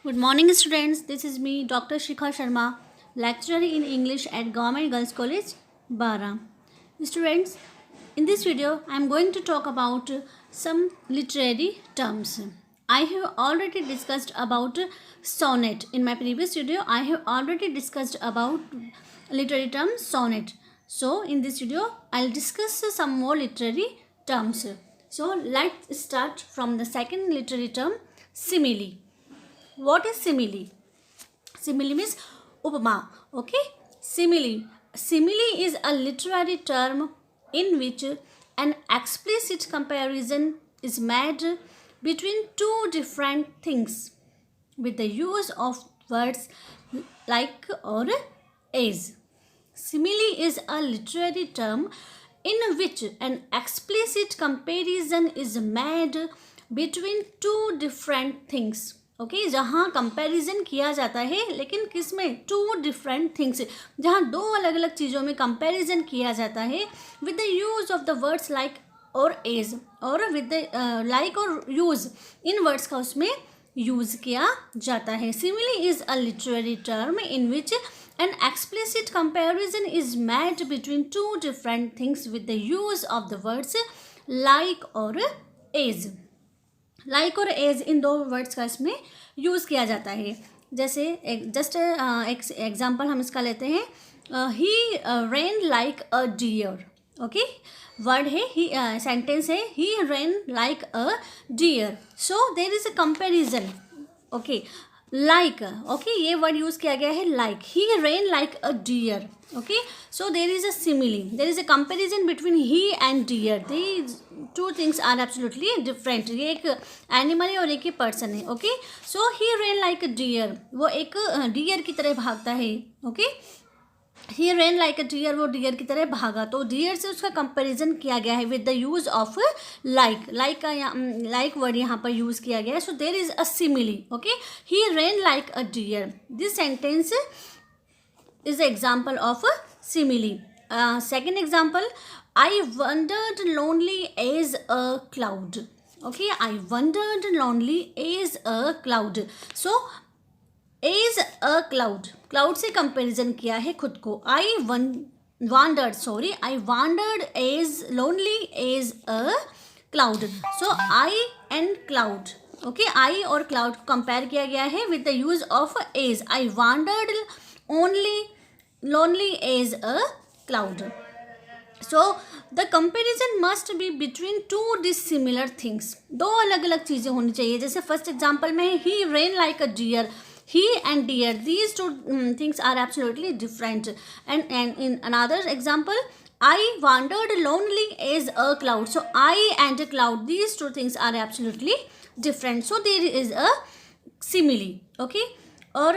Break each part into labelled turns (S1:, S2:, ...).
S1: Good morning, students. This is me, Dr. Shikha Sharma, lecturer in English at Government Girls College, B.A. Students, in this video, I am going to talk about some literary terms. I have already discussed about sonnet. In my previous video, I have already discussed about literary term sonnet. So, in this video, I'll discuss some more literary terms. So, let's start from the second literary term, simile. What is simile? Simile means upama. Okay? Simile. Simile is a literary term in which an explicit comparison is made between two different things with the use of words like or as. Simile is a literary term in which an explicit comparison is made between two different things. Okay जहाँ comparison किया जाता है लेकिन किस में to different things जहाँ दो अलग अलग चीज़ों में कंपैरिजन किया जाता है with the use of the words like और एज और विद द लाइक और यूज इन वर्ड्स का उसमें यूज किया जाता है. Simile is a literary term in which an explicit comparison is made between two different things with the use of the words like or as. Like और as in दो words का इसमें use किया जाता है. जैसे जस्ट एक example हम इसका लेते हैं. He ran like a deer. Okay word है ही सेंटेंस है he ran like a deer. So there is a comparison. Okay like okay ये वर्ड यूज़ किया गया है like he ran like a deer. Okay, so there is a simile. There is a comparison between he and deer. These two things are absolutely different. ये एक animal है और एक ही पर्सन है. Okay so he ran like a deer. वो एक deer की तरह भागता है. Okay he ran like a deer. वो डियर की तरह भागा तो डियर से उसका कंपैरिजन किया गया है with the use of like. Like का लाइक वर्ड यहाँ पर यूज किया गया है. So there is a simile. Okay he ran like a deer. This sentence is the example of a simile. Second example, I wandered lonely as a cloud. Okay, I wandered lonely as a cloud. So as a cloud, cloud से comparison किया है खुद को. I wandered as lonely as a cloud. So I and cloud. Okay, I और cloud compare किया गया है with the use of as. I wandered lonely as a cloud. So the comparison must be between two dissimilar things. दो अलग अलग चीज़ें होनी चाहिए. जैसे फर्स्ट एग्जाम्पल में he ran like a deer. He and deer, these two things are absolutely different. And in another example, I wandered lonely as a cloud. So I and a cloud, these two things are absolutely different. So there is a simile. Okay, और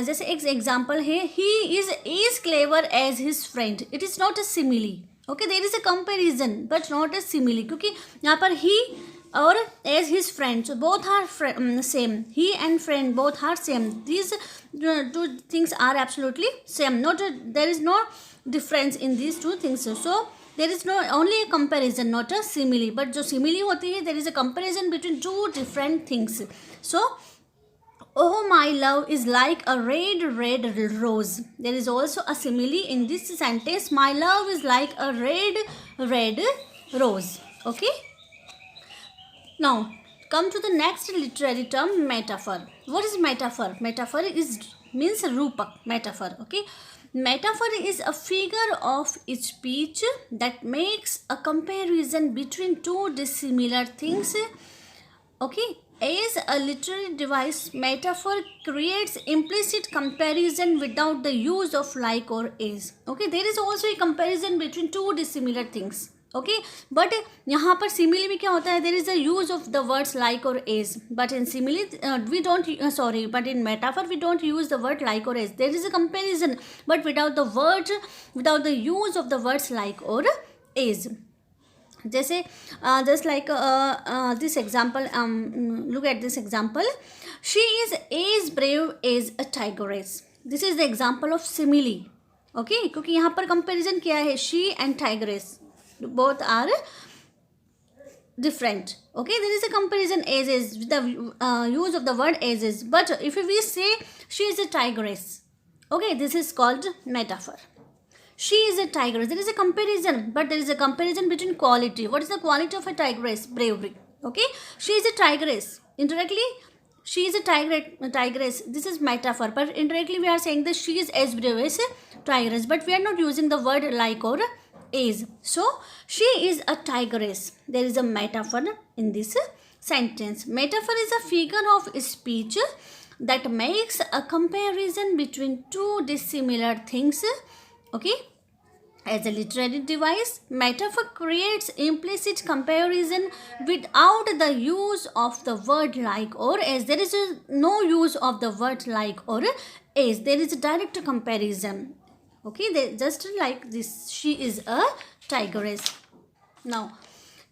S1: जैसे एक example है he is as clever as his friend. It is not a simile. Okay there is a comparison but not a simile क्योंकि यहाँ पर he और as his friend both are same. He and friend both are same. These two things are absolutely same. Not there is no difference in these two things. So there is no only a comparison not a simile. But जो simile होती है देर is a comparison between two different things. So oh my love is like a red rose. There is also a simile in this sentence. My love is like a red rose. Okay, now come to the next literary term, metaphor. What is metaphor? Metaphor is means rupak. Metaphor. Okay, metaphor is a figure of speech that makes a comparison between two dissimilar things. Okay, as a literary device, metaphor creates implicit comparison without the use of like or as. Okay, there is also a comparison between two dissimilar things. Okay, but यहाँ पर simile में क्या होता है? There is a use of the words like or as. But in simile we don't but in metaphor we don't use the word like or as. There is a comparison but without the use of the words like or as. जैसे just like this example look at this example. She is as brave as a tigress. This is the example of simile. Okay क्योंकि यहाँ पर comparison किया है she and tigress. Both are different. Okay, there is a comparison as is with the use of the word as is. But if we say she is a tigress, okay, this is called metaphor. She is a tigress. There is a comparison, but there is a comparison between quality. What is the quality of a tigress? Bravery. Okay, she is a tigress. Indirectly, she is a tigress. This is metaphor, but indirectly we are saying that she is as brave as a tigress, but we are not using the word like or is. So she is a tigress. There is a metaphor in this sentence. Metaphor is a figure of speech that makes a comparison between two dissimilar things. Okay, as a literary device, metaphor creates implicit comparison without the use of the word like or as. There is no use of the word like or as. There is a direct comparison. Okay, they just like this. She is a tigress. Now,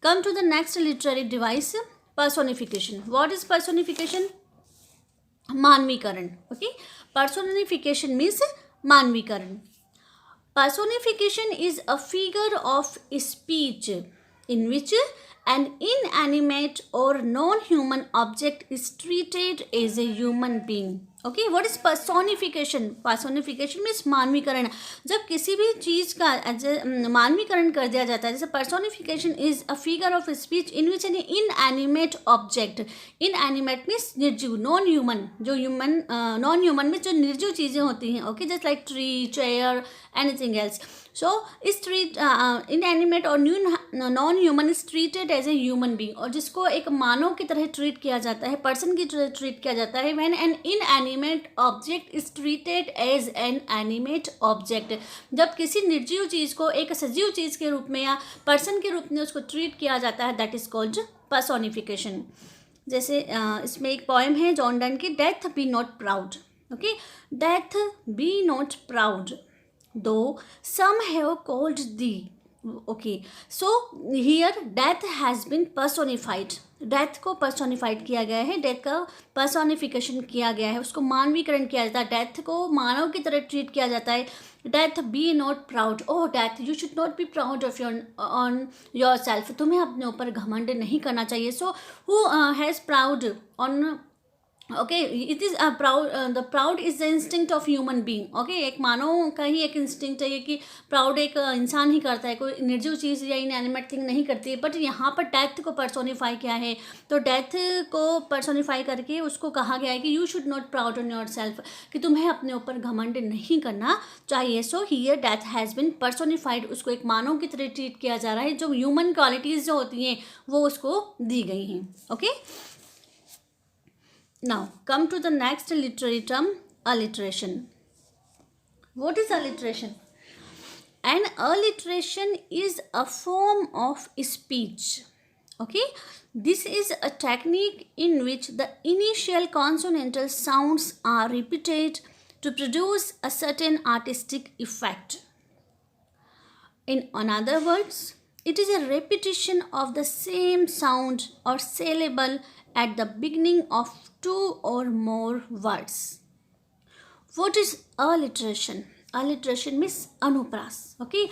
S1: come to the next literary device, personification. What is personification? Manvikaran. Okay, personification means manvikaran. Personification is a figure of speech in which an inanimate or non-human object is treated as a human being. Okay, what is personification? Personification means मानवीकरण. जब किसी भी चीज़ का मानवीकरण कर दिया जाता है, जैसे personification is a figure of speech in which an inanimate object, inanimate means निर्जीव, non-human, जो human non-human में जो निर्जीव चीज़ें होती हैं, okay, just like tree, chair, anything else. So is treat inanimate और non-human is treated as a human being, और जिसको एक मानव की तरह ट्रीट किया जाता है, पर्सन की तरह ट्रीट किया जाता है. when an inanimate object is treated as an animate object, जब किसी निर्जीव चीज़ को एक सजीव चीज़ के रूप में या पर्सन के रूप में उसको ट्रीट किया जाता है, दैट इज कॉल्ड पर्सोनिफिकेशन. जैसे इसमें एक पोएम है जॉन डन की, death B not proud. Okay, death B not proud though some have called thee. Okay, so here death has been personified. Death को पर्सोनिफाइड किया गया है, डेथ का पर्सोनिफिकेशन किया गया है, उसको मानवीकरण किया जाता है, डेथ को मानव की तरह ट्रीट किया जाता है. Death B not proud. Oh death, you should not be proud of on your self. तुम्हें अपने ऊपर घमंड नहीं करना चाहिए. So who has proud on. Okay, it is proud. The proud is the instinct of human being. Okay, एक मानव का ही एक इंस्टिंक्ट है कि प्राउड एक इंसान ही करता है, कोई निर्जीव चीज़ या इनएनिमेट थिंग नहीं करती है. बट यहाँ पर डेथ को पर्सोनिफाई किया है, तो डेथ को पर्सोनिफाई करके उसको कहा गया है कि you should not proud on your self, कि तुम्हें अपने ऊपर घमंड नहीं करना चाहिए. So here death has been personified. उसको एक मानव की तरह ट्रीट किया जा रहा है, जो ह्यूमन क्वालिटीज़ जो होती हैं वो उसको दी गई हैं. Okay, now come to the next literary term, alliteration. What is alliteration? An alliteration is a form of speech. Okay, this is a technique in which the initial consonantal sounds are repeated to produce a certain artistic effect. In other words, it is a repetition of the same sound or syllable at the beginning of two or more words. What is alliteration? Alliteration means anupras. Okay,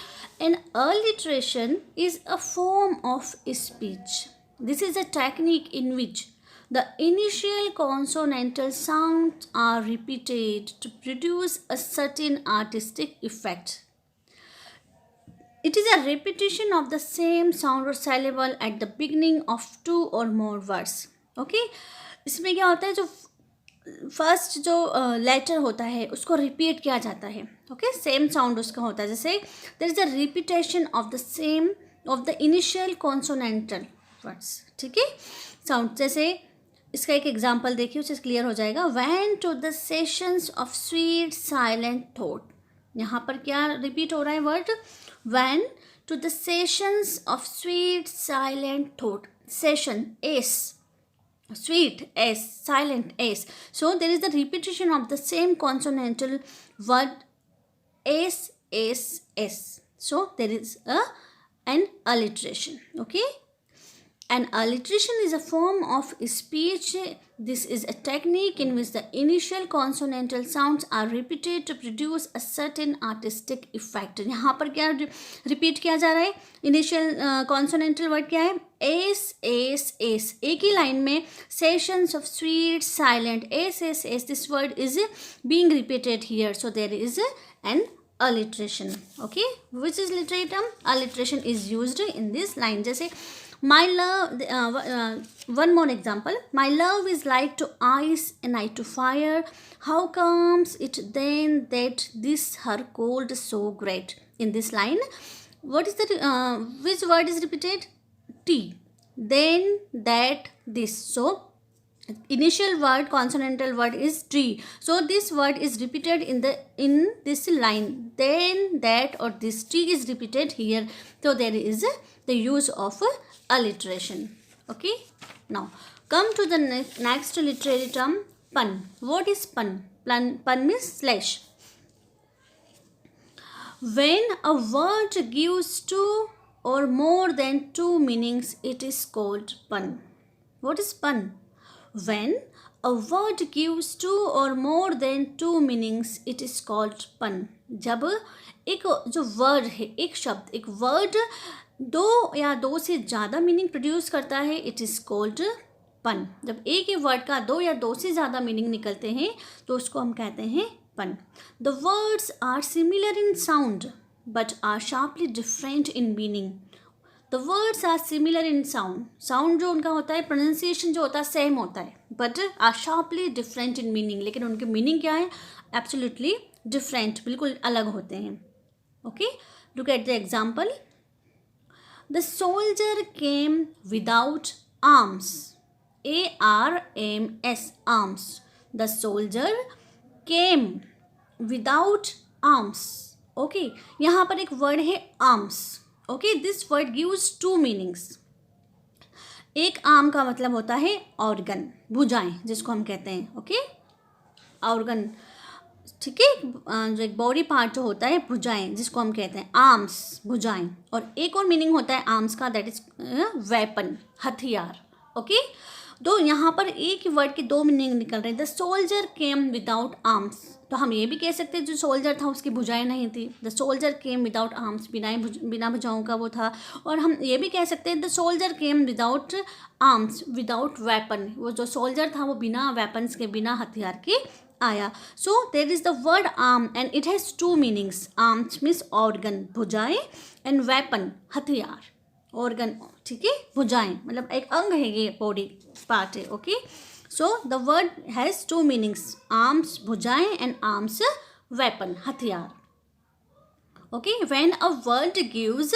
S1: an alliteration is a form of speech. This is a technique in which the initial consonantal sounds are repeated to produce a certain artistic effect. It is a repetition of the same sound or syllable at the beginning of two or more words. Okay, इसमें क्या होता है, जो first जो letter होता है उसको repeat किया जाता है. ओके, सेम साउंड उसका होता है. जैसे there is a repetition of the same of the initial consonantal words. ठीक है, साउंड. जैसे इसका एक एग्जांपल देखिए, उससे क्लियर हो जाएगा. When to the sessions of sweet silent thought. यहाँ पर क्या रिपीट हो रहा है word? When to the sessions of sweet silent thought. Session S, sweet s, silent s. So there is the repetition of the same consonantal word s, s, s. So there is an alliteration. Okay, an alliteration is a form of speech This is a technique in which the initial consonantal sounds are repeated to produce a certain artistic effect. यहाँ पर क्या repeat किया जा रहा है? Initial कॉन्सोनेंटल word क्या है? S S S. एक ही लाइन में sessions of sweet silent S S S. This word is being repeated here, so there is an alliteration. Okay, which is alliteration? Alliteration is used in this line. जैसे my love, one more example. My love is like to ice and I to fire. How comes it then that this her cold so great? In this line, what is the which word is repeated? T. Then, that, this. So initial word, consonantal word is tree. So this word is repeated in this line. Then, that, or this tree is repeated here. So there is the use of alliteration. Okay, now come to the next literary term, pun. What is pun? Pun means slash. When a word gives two or more than two meanings, it is called pun. What is pun? When a word gives two or more than two meanings, it is called pun. जब एक जो word है, एक शब्द, एक word दो या दो से ज़्यादा मीनिंग प्रोड्यूस करता है, इट इज़ कॉल्ड पन. जब एक ही वर्ड का दो या दो से ज़्यादा मीनिंग निकलते हैं तो उसको हम कहते हैं pun. The words are similar in sound but are sharply different in meaning. The words are similar in sound. Sound जो उनका होता है, प्रोनाउंसिएशन जो होता है सेम होता है, but are sharply different in meaning. लेकिन उनके मीनिंग क्या है? एब्सोल्युटली डिफरेंट, बिल्कुल अलग होते हैं. Okay, look at the example. The soldier came without arms. A-R-M-S, arms. The soldier came without arms. Okay, यहाँ पर एक word है arms. Okay, this word gives two meanings. एक arm का मतलब होता है organ, भुजाएं, जिसको हम कहते हैं. Okay, organ, ठीक है, जो एक बॉडी पार्ट जो होता है, भुजाएं, जिसको हम कहते हैं आर्म्स, भुजाएं. और एक और मीनिंग होता है आर्म्स का, दैट इज वेपन, हथियार. ओके, तो यहाँ पर एक ही वर्ड के दो मीनिंग निकल रहे हैं. The soldier came without arms. तो हम ये भी कह सकते हैं जो सोल्जर था उसकी भुजाएं नहीं थी. The soldier came without arms, बिना भुजाओं का वो था. और हम ये भी कह सकते हैं the soldier came without arms, without weapon. वो जो सोल्जर था वो बिना वेपन्स के, बिना हथियार के आया. So there is the word arm and it has two meanings. Arms means organ, भुजाएं, एंड वेपन, हथियार. ऑर्गन, ठीक है, भुजाएं मतलब एक अंग है, ये बॉडी पार्ट है. Okay, so the word has two meanings, arms भुजाएं एंड आर्म्स वेपन, हथियार. Okay, when a word gives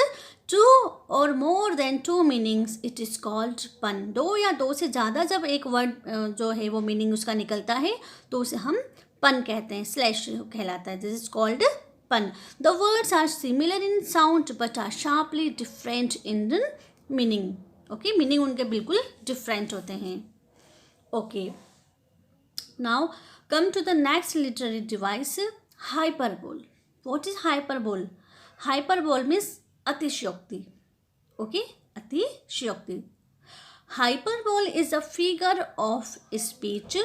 S1: two or more than two meanings, it is called pun. दो या दो से ज़्यादा जब एक वर्ड जो है वो मीनिंग उसका निकलता है तो उसे हम पन कहते हैं, स्लैश कहलाता है. This is called pun. The words are similar in sound but are sharply different in meaning. Okay, meaning उनके बिल्कुल डिफरेंट होते हैं. Okay, now come to the next literary device, hyperbole. What is hyperbole? Hyperbole means अतिशयोक्ति. Okay, अतिशयोक्ति. Hyperbole is a figure of speech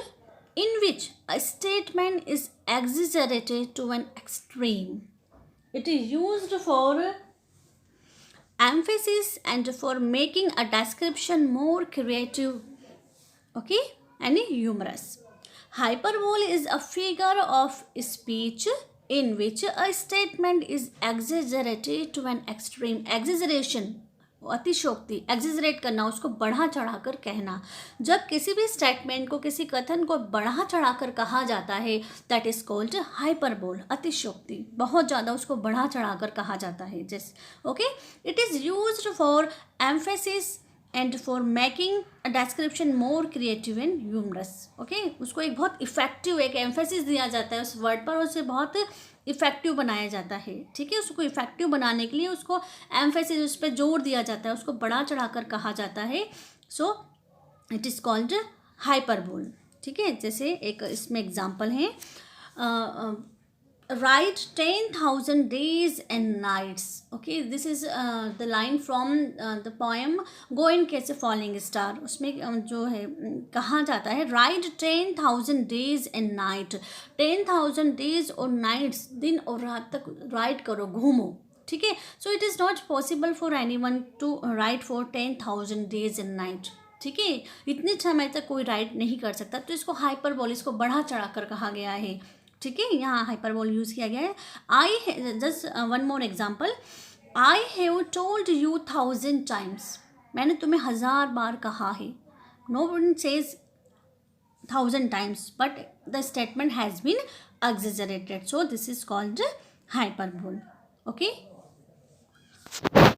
S1: in which a statement is exaggerated to an extreme. It is used for emphasis and for making a description more creative, okay, and humorous. Hyperbole is a figure of speech in which a statement is exaggerated to an extreme. Exaggeration, अतिशयोक्ति, exaggerate करना, उसको बढ़ा चढ़ाकर कहना. जब किसी भी statement को, किसी कथन को बढ़ा चढ़ाकर कहा जाता है, दैट इज कॉल्ड हाइपरबोल, अतिशयोक्ति. बहुत ज़्यादा उसको बढ़ा चढ़ाकर कहा जाता है. जैसे okay, it is used for emphasis and for making a description more creative and humorous. Okay, उसको एक बहुत इफेक्टिव एक एम्फेसिस दिया जाता है उस वर्ड पर, उसे बहुत इफेक्टिव बनाया जाता है. ठीक है, उसको इफेक्टिव बनाने के लिए उसको एम्फेसिस, उस पर जोर दिया जाता है, उसको बढ़ा चढ़ाकर कहा जाता है. So it is called hyperbole. ठीक है, जैसे एक इसमें एग्जांपल है, write 10,000 days and nights. Okay, this is the line from the poem Go and Catch a Falling Star. उसमें जो है कहा जाता है write 10,000 days and night. 10,000 days और nights, दिन और रात तक write करो, घूमो. ठीक है. So it is not possible for anyone to write for 10,000 days and night. ठीक है, इतने समय तक कोई राइट नहीं कर सकता, तो इसको हाइपरबोल, इसको बढ़ा चढ़ा कर कहा गया है. ठीक है, यहाँ हाइपरबोल यूज़ किया गया है. I just one more example. I have told you 1,000 times. मैंने तुम्हें 1,000 बार कहा है. No one says 1,000 times, but the statement has been exaggerated, so this is called hyperbole. Okay.